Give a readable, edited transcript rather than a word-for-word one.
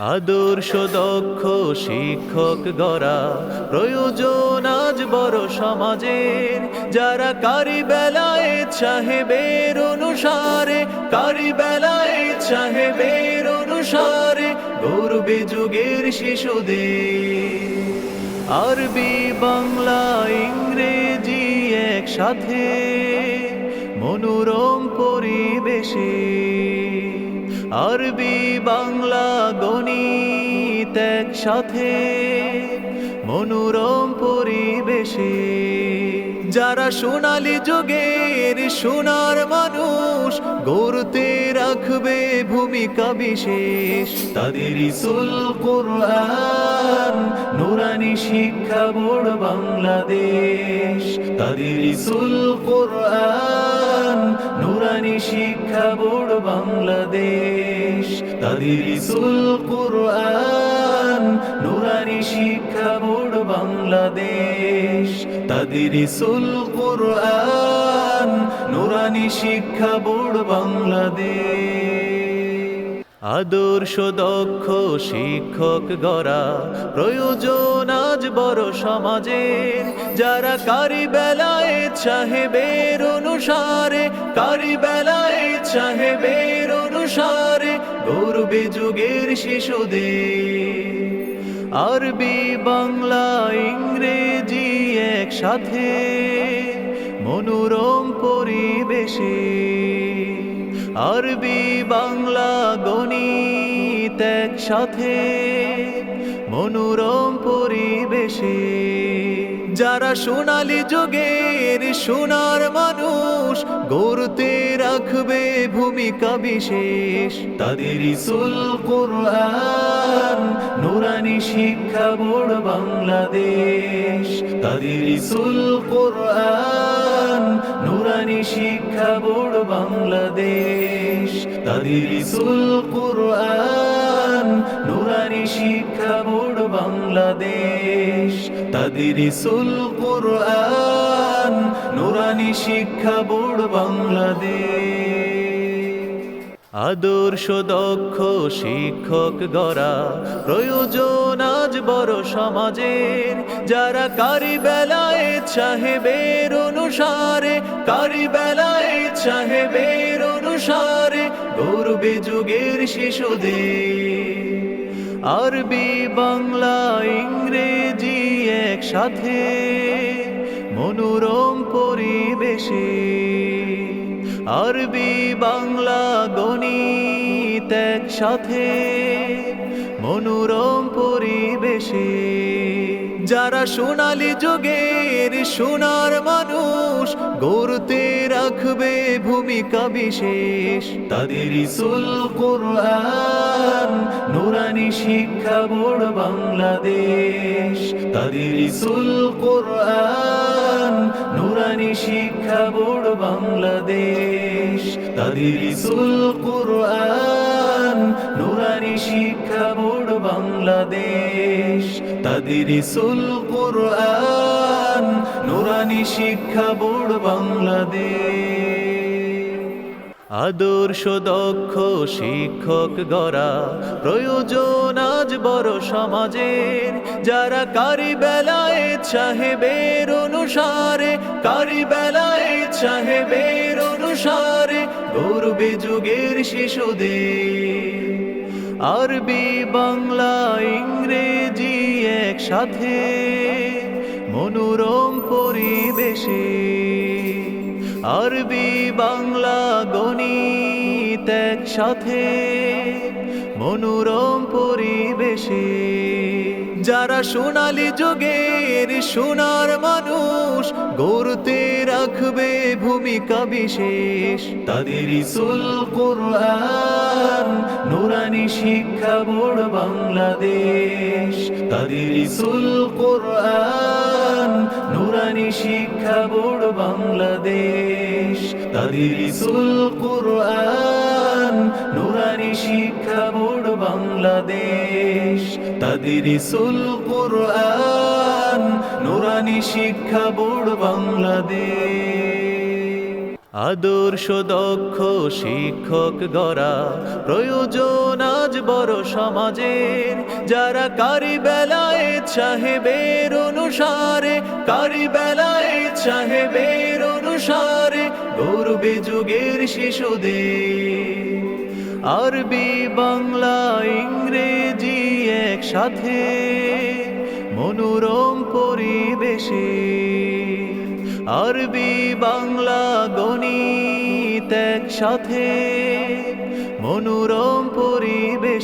আদর্শ দক্ষ শিক্ষক গড়া প্রয়োজন আজ বড় সমাজের, যারা কারি বেলায় সাহেবের অনুসারে, কারি বেলায় সাহেবের অনুসারে গর্বে যুগের শিশুদের। আরবি বাংলা ইংরেজি একসাথে মনোরম পরিবেশে, আরবি বাংলা গণিত একসাথে মনোরম পরিবেশে, যারা সোনালী যুগের সোনার মানুষ গড়তে রাখবে ভূমিকা বিশেষ, তাদের ইসুল কোরআন নুরানি শিক্ষা বোর্ড বাংলাদেশ, তাদের ইসুল কোরআন নুরানি শিক্ষা বোর্ড বাংলাদেশ, তাদের ইসুল কোরআন নুরানি শিক্ষা বোর্ড বাংলাদেশ, তাদের ইসুল কোরআন নুরানি শিক্ষা বোর্ড বাংলাদেশ। আদর্শ দক্ষ শিক্ষক গড়া প্রয়োজন আজ বড় সমাজের, যারা কারি বেলায় সাহেবের অনুসারে, কারি বেলায় সাহেবের অনুসারে গর্বে যুগের শিশুদের। আরবি বাংলা ইংরেজি একসাথে মনোরম পরিবেশে, আরবি বাংলা গণিত একসাথে মনোরম পরিবেশে, যারা সোনালী যুগের সোনার মানুষ গড়তে রাখবে ভূমিকা বিশেষ, তাদের ইসুল কোরআন নুরানি শিক্ষা বোর্ড বাংলাদেশ, তাদের ইসুল কোরআন নুরানি শিক্ষা বোর্ড বাংলাদেশ, তাদের ইসুল কোরআন নুরানি শিক্ষা বোর্ড বাংলাদেশ, তাদের ইসুল কোরআন নুরানি শিক্ষা বোর্ড বাংলাদেশ। আদর্শ দক্ষ শিক্ষক গড়া প্রয়োজন আজ বড় সমাজের, যারা কারি বেলায় সাহেবের অনুসারে, কারি বেলায় সাহেবের অনুসারে গর্বে যুগের শিশুদের। আরবি বাংলা ইংরেজি একসাথে মনোরম পরিবেশে, আরবি বাংলা গণিত একসাথে মনোরম পরিবেশে, যারা সোনালী যুগের সোনার মানুষ গড়তে রাখবে ভূমিকা বিশেষ, তাদের ইসুল কোরআন নুরানি শিক্ষা বোর্ড বাংলাদেশ, তাদের ইসুল কোরআন নুরানি শিক্ষা বোর্ড বাংলাদেশ, তাদের ইসুল কোরআন নুরানি শিক্ষা বোর্ড বাংলাদেশ, তাদের ইসুল কোরআন নুরানি শিক্ষা বোর্ড বাংলাদেশ। আদর্শ দক্ষ শিক্ষক গড়া প্রয়োজন আজ বড় সমাজের, যারা কারি বেলায় সাহেবের অনুসারে, কারি বেলায় সাহেবের অনুসারে গর্বে যুগের শিশুদের। আরবি বাংলা ইংরেজি একসাথে মনোরম পরিবেশে, আরবি বাংলা গণিত একসাথে মনোরম পরিবেশে, যারা সোনালী যুগের সোনার মানুষ গড়তে রাখবে ভূমিকা বিশেষ, তাদের ইসুল কোরআন নুরানি শিক্ষা বোর্ড বাংলাদেশ, তাদের ইসুল কোরআন নুরানি শিক্ষা বোর্ড বাংলাদেশ, তাদের ইসুল কোরআন নুরানি শিক্ষা বোর্ড বাংলাদেশ, তাদের ইসুল কোরআন নুরানি শিক্ষা বোর্ড বাংলাদেশ। আদর্শ দক্ষ শিক্ষক গড়া প্রয়োজন আজ বড় সমাজের, যারা কারি বেলায়েত সাহেবের অনুসারে, কারি বেলায়েত সাহেবের অনুসারে গর্বে যুগের শিশুদের। আরবি বাংলা ইংরেজি একসাথে মনোরম পরিবেশে, আরবি বাংলা গণিত একসাথে মনোরম পরিবেশ।